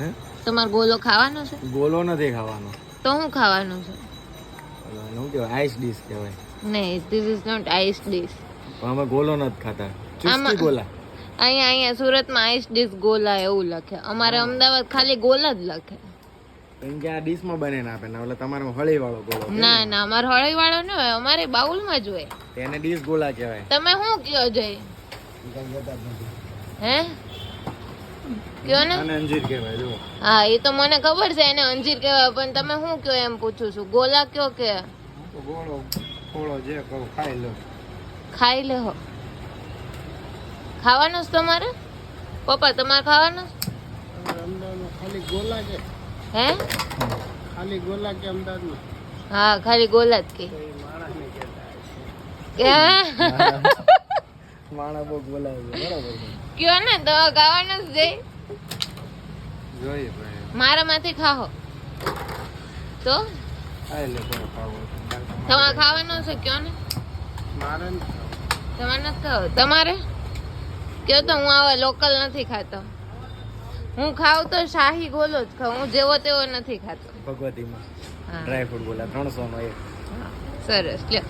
હે તમારે ગોલો ખાવાનો છે? ગોલો નથી ખાવાનો. તો શું ખાવાનું છે? શું કહેવાય? આઈસ ડીશ કહેવાય. નહીં, this is not ice dish. પણ અમે ગોલો નથી ખાતા. ચુસ્કી ગોલા. અહીંયા સુરતમાં આઈસ ડીશ ગોલા એવું લખે. અમારે અમદાવાદ ખાલી ગોલા જ લખે. કેમ કે આ ડીશમાં બનાવીને આપે ને, એટલે તમારે હળી વાળો ગોલો. ના ના, અમારે હળઈ વાળો ન હોય, અમારે બાઉલમાં જ હોય. તેને ડીશ ગોલા કહેવાય. તમે શું કયો જય? હે કયો ને? અને અંજીર કહેવાય. જો હા, એ તો મને ખબર છે એને અંજીર કહેવાય, પણ તમે શું કયો એમ પૂછું છું. ગોલા કયો કે ગોળો ગોળો જે કહું ખાઈ લો. ખાઈ લે હો. ખાવાનું છે તમારે? પપ્પા તમારે ખાવાનું છે? અમદાવાદમાં ખાલી ગોલા કે હે ખાલી ગોલા કે અમદાવાદમાં? હા, ખાલી ગોલા જ કે માણા બહુ બોલાવે છે. બરાબર છે. કયો ને તો ખાવાનું જ જઈ. જોઈએ મારામાંથી ખાઓ તો ખાઈ લે. કોઈ ખાવું તમારે ખાવાનું છે કયો ને? મારે તમારે નથી ખાવ? તમારે કયો તો હું આવા લોકલ નથી ખાતો. હું ખાવ તો શાહી ગોલો જ ખાઉં. હું જેવો તેવો નથી ખાતો. ભગવતીમાં હા. ડ્રાય ફ્રૂટ ગોલા 300 નો એક. સરસ લ્યો.